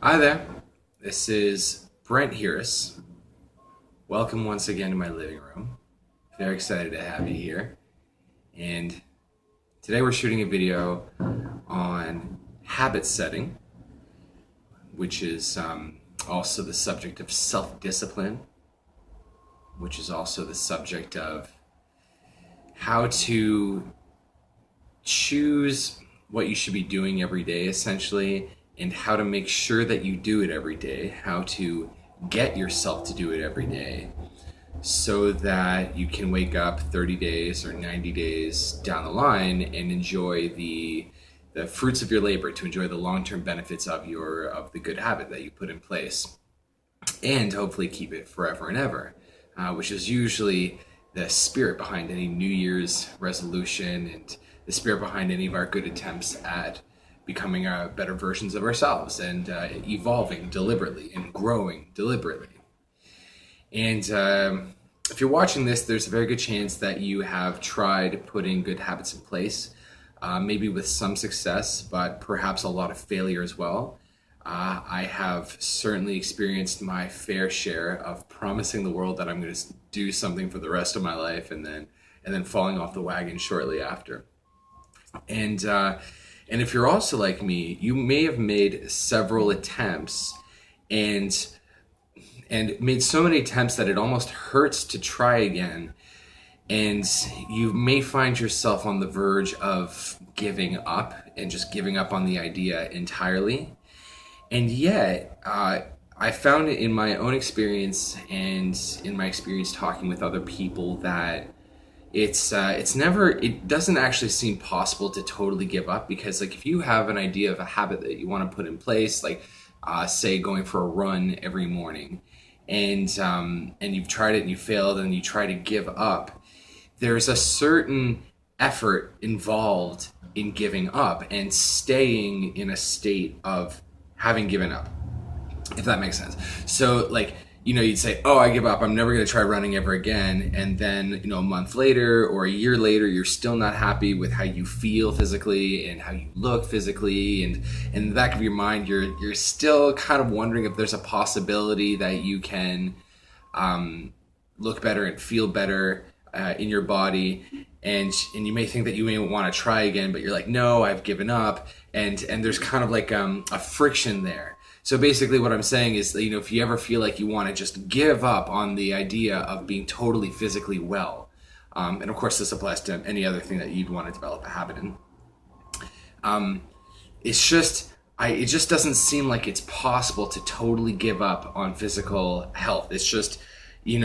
Hi there. This is Brent Harris. Welcome once again to my living room. Very excited to have you here. And today we're shooting a video on habit setting, which is also the subject of self-discipline, which is also the subject of how to choose what you should be doing every day, essentially, and how to make sure that you do it every day, how to get yourself to do it every day so that you can wake up 30 days or 90 days down the line and enjoy the fruits of your labor, to enjoy the long-term benefits of the good habit that you put in place, and hopefully keep it forever and ever, which is usually the spirit behind any New Year's resolution and the spirit behind any of our good attempts at becoming better versions of ourselves and evolving deliberately and growing deliberately. And if you're watching this, there's a very good chance that you have tried putting good habits in place, maybe with some success, but perhaps a lot of failure as well. I have certainly experienced my fair share of promising the world that I'm going to do something for the rest of my life and then falling off the wagon shortly after. And if you're also like me, you may have made several attempts and made so many attempts that it almost hurts to try again. And you may find yourself on the verge of giving up and just giving up on the idea entirely. And yet, I found it in my own experience and in my experience talking with other people that it doesn't actually seem possible to totally give up, because like if you have an idea of a habit that you want to put in place, like say going for a run every morning, and you've tried it and you failed and you try to give up, there's a certain effort involved in giving up and staying in a state of having given up, if that makes sense. So like, you'd say, oh, I give up, I'm never going to try running ever again. And then, a month later or a year later, you're still not happy with how you feel physically and how you look physically. And in the back of your mind, you're still kind of wondering if there's a possibility that you can look better and feel better in your body. And you may think that you may want to try again, but you're like, no, I've given up. And there's kind of like a friction there. So basically what I'm saying is, if you ever feel like you want to just give up on the idea of being totally physically well, and of course this applies to any other thing that you'd want to develop a habit in, it just doesn't seem like it's possible to totally give up on physical health. It's just, you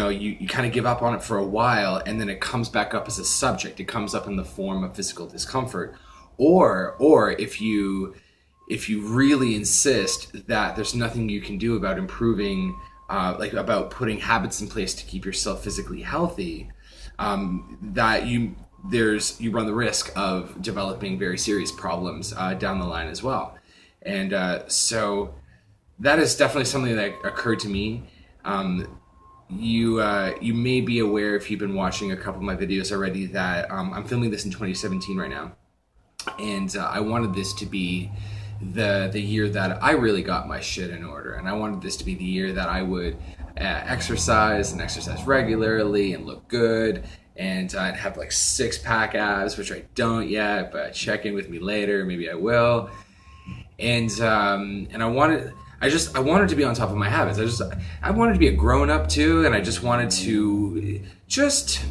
kind of give up on it for a while, and then it comes back up as a subject. It comes up in the form of physical discomfort, or if you really insist that there's nothing you can do about improving, about putting habits in place to keep yourself physically healthy, that you run the risk of developing very serious problems down the line as well. And so that is definitely something that occurred to me. You may be aware, if you've been watching a couple of my videos already, that I'm filming this in 2017 right now, and I wanted this to be the year that I really got my shit in order, and I wanted this to be the year that I would exercise regularly and look good, and I'd have like 6-pack abs, which I don't yet, but check in with me later, maybe I will. And I wanted to be on top of my habits. I wanted to be a grown up too, and I just wanted to just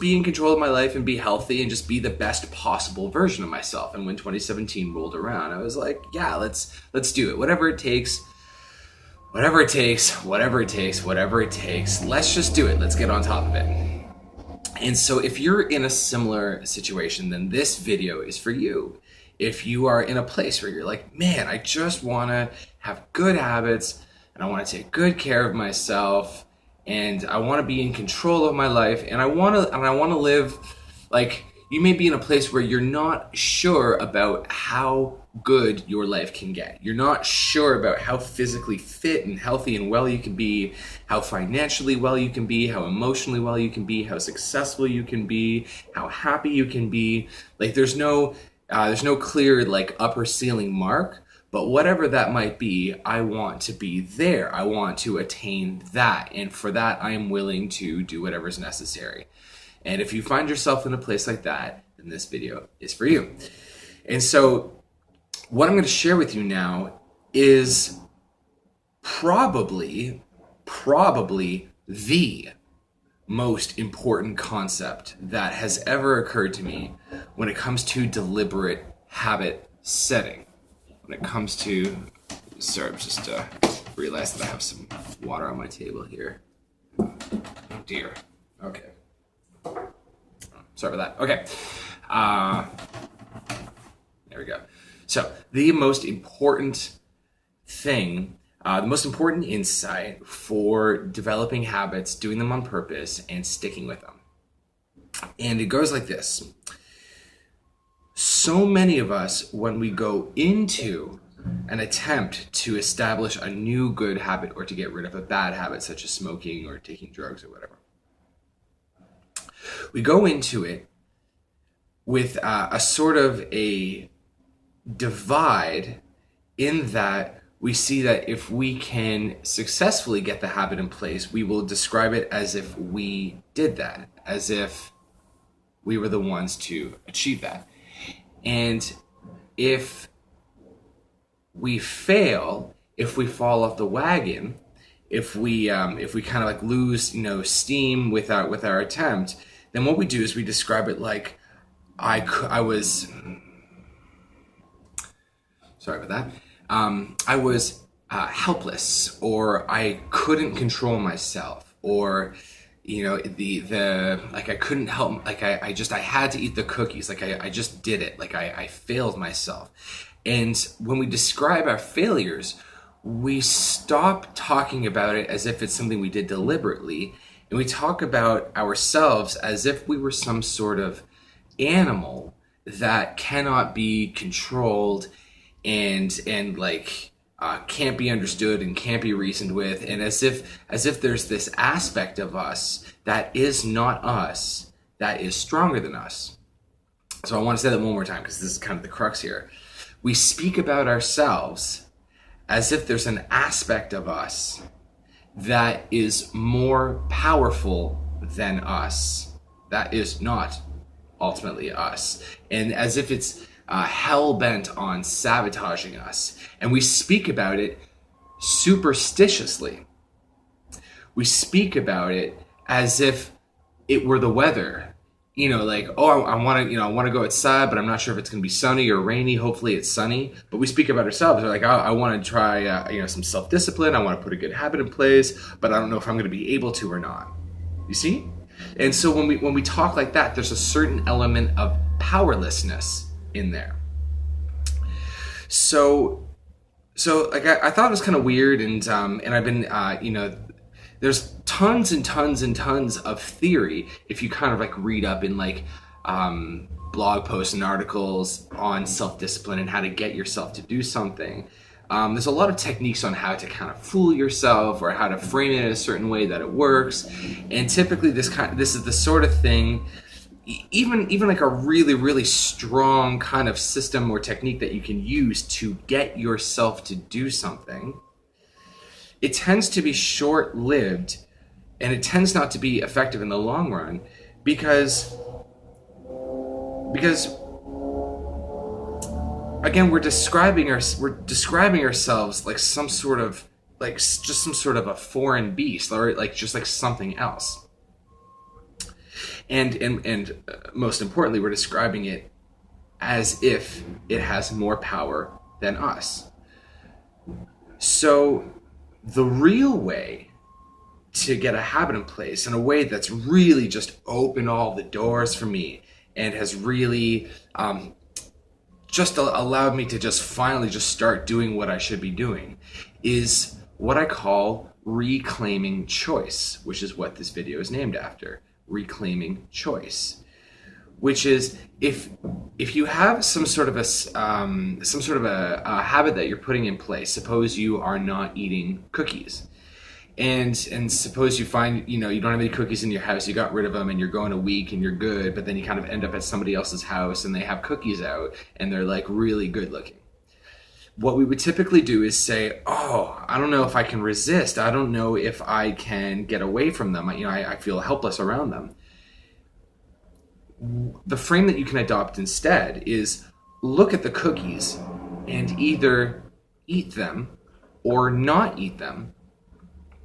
be in control of my life and be healthy and just be the best possible version of myself. And when 2017 rolled around, I was like, yeah, let's do it. Whatever it takes. Let's just do it. Let's get on top of it. And so if you're in a similar situation, then this video is for you. If you are in a place where you're like, man, I just want to have good habits and I want to take good care of myself, and I want to be in control of my life, and I want to live, like, you may be in a place where you're not sure about how good your life can get. You're not sure about how physically fit and healthy and well you can be, how financially well you can be, how emotionally well you can be, how successful you can be, how happy you can be. Like, there's no clear like upper ceiling mark, But whatever that might be, I want to be there. I want to attain that. And for that, I am willing to do whatever's necessary. And if you find yourself in a place like that, then this video is for you. And so what I'm going to share with you now is probably the most important concept that has ever occurred to me when it comes to deliberate habit setting. When it comes to, sorry, I just realized that I have some water on my table here. Oh dear. Okay. Sorry about that. Okay. There we go. So the most important thing, the most important insight for developing habits, doing them on purpose, and sticking with them. And it goes like this. So many of us, when we go into an attempt to establish a new good habit or to get rid of a bad habit, such as smoking or taking drugs or whatever, we go into it with a sort of a divide in that we see that if we can successfully get the habit in place, we will describe it as if we did that, as if we were the ones to achieve that. And if we fail, if we fall off the wagon, if we kind of like lose, steam with our attempt, then what we do is we describe it like I was. Sorry about that. I was helpless, or I couldn't control myself, or like I couldn't help, like I had to eat the cookies, like I just did it, like I failed myself. And when we describe our failures, we stop talking about it as if it's something we did deliberately, and we talk about ourselves as if we were some sort of animal that cannot be controlled and like can't be understood and can't be reasoned with, and as if there's this aspect of us that is not us, that is stronger than us. So I want to say that one more time, because this is kind of the crux here. We speak about ourselves as if there's an aspect of us that is more powerful than us, that is not ultimately us, and as if it's hell-bent on sabotaging us. And we speak about it superstitiously. We speak about it as if it were the weather. Like, oh, I want to go outside, but I'm not sure if it's going to be sunny or rainy. Hopefully it's sunny. But we speak about ourselves. We're like, oh, I want to try, some self-discipline. I want to put a good habit in place, but I don't know if I'm going to be able to or not. You see? And so when we talk like that, there's a certain element of powerlessness in there. So like I thought it was kind of weird, and I've been there's tons and tons and tons of theory if you kind of like read up in like blog posts and articles on self-discipline and how to get yourself to do something. There's a lot of techniques on how to kind of fool yourself or how to frame it in a certain way that it works, and typically this is the sort of thing. Even like a really, really strong kind of system or technique that you can use to get yourself to do something, it tends to be short-lived, and it tends not to be effective in the long run because again, we're describing ourselves like some sort of a foreign beast, or like just like something else. And most importantly, we're describing it as if it has more power than us. So the real way to get a habit in place, in a way that's really just opened all the doors for me and has really just allowed me to just finally just start doing what I should be doing, is what I call reclaiming choice, which is what this video is named after. Reclaiming choice, which is if you have some sort of a habit that you're putting in place. Suppose you are not eating cookies, and suppose you find you don't have any cookies in your house. You got rid of them, and you're going a week, and you're good. But then you kind of end up at somebody else's house, and they have cookies out, and they're like really good looking. what we would typically do is say, oh, I don't know if I can resist. I don't know if I can get away from them. I feel helpless around them. The frame that you can adopt instead is look at the cookies and either eat them or not eat them.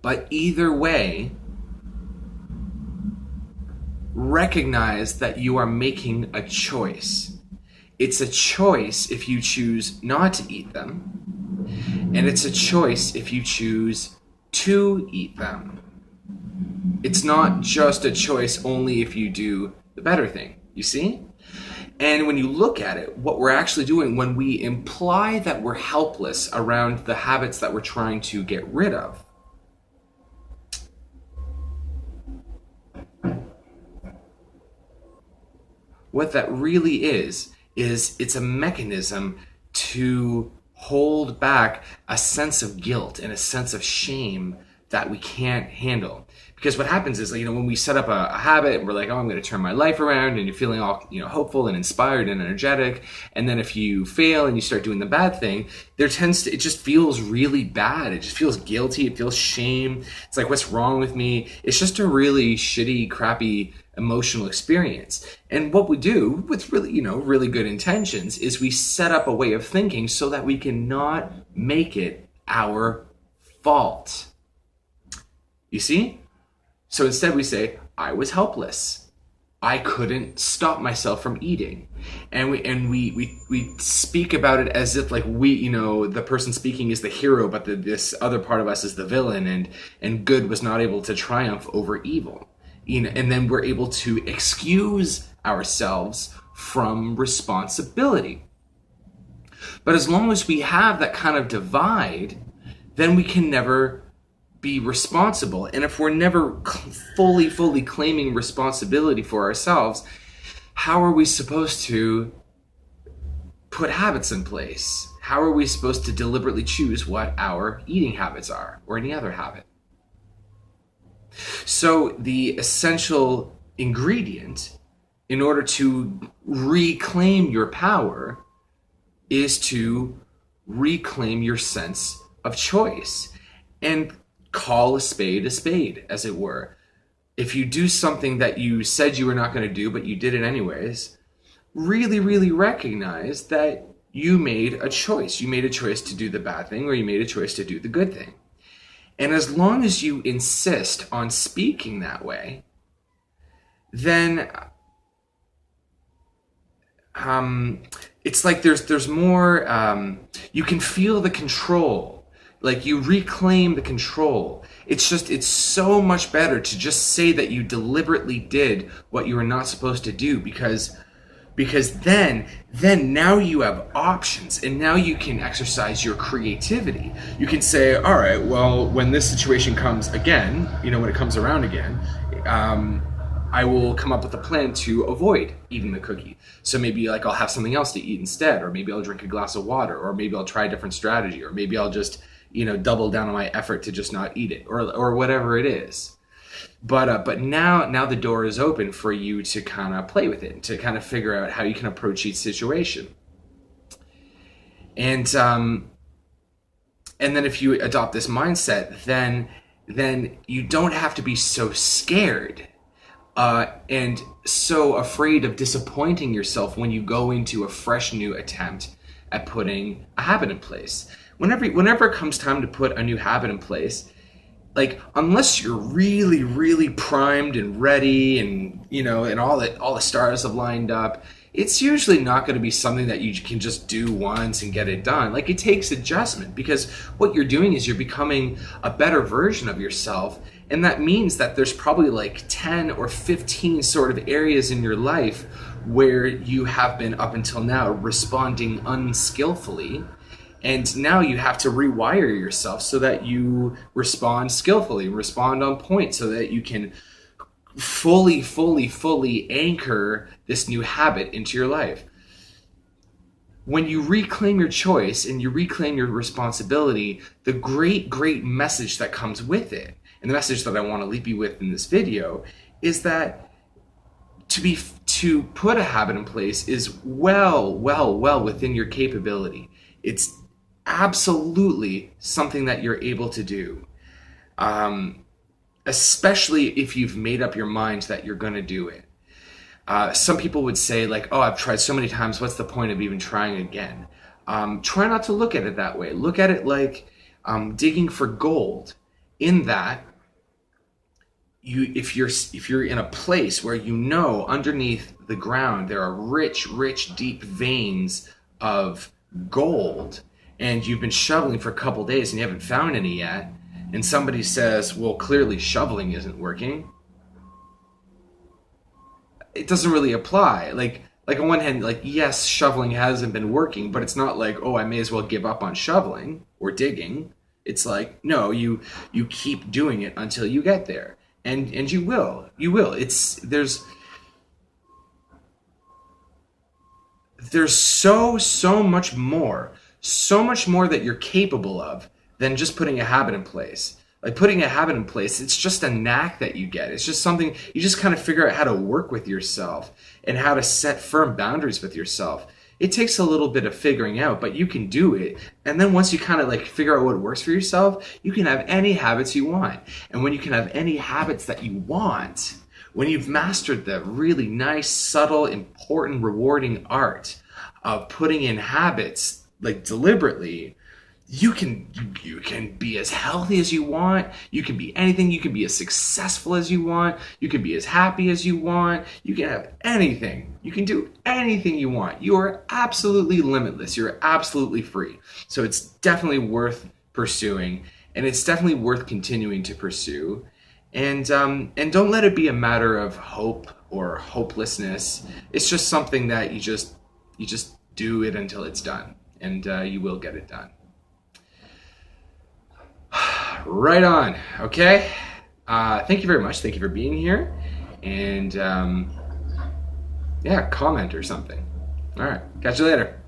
But either way, recognize that you are making a choice. It's a choice if you choose not to eat them, and it's a choice if you choose to eat them. It's not just a choice only if you do the better thing, you see? And when you look at it, what we're actually doing when we imply that we're helpless around the habits that we're trying to get rid of, what that really is it's a mechanism to hold back a sense of guilt and a sense of shame that we can't handle. Because what happens is, when we set up a habit and we're like, oh, I'm going to turn my life around, and you're feeling all, hopeful and inspired and energetic. And then if you fail and you start doing the bad thing, it just feels really bad. It just feels guilty. It feels shame. It's like, what's wrong with me? It's just a really shitty, crappy emotional experience. And what we do with really, really good intentions is we set up a way of thinking so that we can not make it our fault. You see? So instead we say, I was helpless. I couldn't stop myself from eating. And we speak about it as if like the person speaking is the hero, but this other part of us is the villain, and good was not able to triumph over evil. And then we're able to excuse ourselves from responsibility. But as long as we have that kind of divide, then we can never be responsible. And if we're never fully claiming responsibility for ourselves, how are we supposed to put habits in place? How are we supposed to deliberately choose what our eating habits are, or any other habit? So the essential ingredient in order to reclaim your power is to reclaim your sense of choice and call a spade, as it were. If you do something that you said you were not going to do, but you did it anyways, really recognize that you made a choice. You made a choice to do the bad thing, or you made a choice to do the good thing. And as long as you insist on speaking that way, then it's like there's more, you can feel the control. Like you reclaim the control. It's so much better to just say that you deliberately did what you were not supposed to do, because then now you have options, and now you can exercise your creativity. You can say, all right, well, when this situation comes again, when it comes around again, I will come up with a plan to avoid eating the cookie. So maybe like I'll have something else to eat instead, or maybe I'll drink a glass of water, or maybe I'll try a different strategy, or maybe I'll just double down on my effort to just not eat it, or whatever it is. But now the door is open for you to kind of play with it, to kind of figure out how you can approach each situation. And then if you adopt this mindset, then you don't have to be so scared and so afraid of disappointing yourself when you go into a fresh new attempt at putting a habit in place. Whenever it comes time to put a new habit in place, like unless you're really primed and ready, and and all the stars have lined up, it's usually not going to be something that you can just do once and get it done. Like it takes adjustment, because what you're doing is you're becoming a better version of yourself, and that means that there's probably like 10 or 15 sort of areas in your life where you have been up until now responding unskillfully. And now you have to rewire yourself so that you respond skillfully, respond on point, so that you can fully anchor this new habit into your life. When you reclaim your choice and you reclaim your responsibility, the great message that comes with it, and the message that I want to leave you with in this video, is that to put a habit in place is well within your capability. absolutely something that you're able to do. Especially if you've made up your mind that you're going to do it. Some people would say, like, oh, I've tried so many times, what's the point of even trying again? Try not to look at it that way. Look at it like digging for gold, in that if you're in a place where you know underneath the ground there are rich deep veins of gold, and you've been shoveling for a couple days and you haven't found any yet, and somebody says, well, clearly shoveling isn't working, it doesn't really apply. Like on one hand, like, yes, shoveling hasn't been working, but it's not like, oh, I may as well give up on shoveling or digging. It's like, no, you keep doing it until you get there. And you will. There's so much more that you're capable of than just putting a habit in place. Like, putting a habit in place, it's just a knack that you get. It's just something you just kind of figure out how to work with yourself and how to set firm boundaries with yourself. It takes a little bit of figuring out, but you can do it. And then once you kind of like figure out what works for yourself, you can have any habits you want. And when you can have any habits that you want, when you've mastered the really nice, subtle, important, rewarding art of putting in habits, like, deliberately, you can be as healthy as you want. You can be anything. You can be as successful as you want. You can be as happy as you want. You can have anything. You can do anything you want. You are absolutely limitless. You're absolutely free. So it's definitely worth pursuing, and it's definitely worth continuing to pursue. And don't let it be a matter of hope or hopelessness. It's just something that you just do it until it's done, and you will get it done. Right on. Okay. Thank you very much. Thank you for being here. And yeah, comment or something. All right. Catch you later.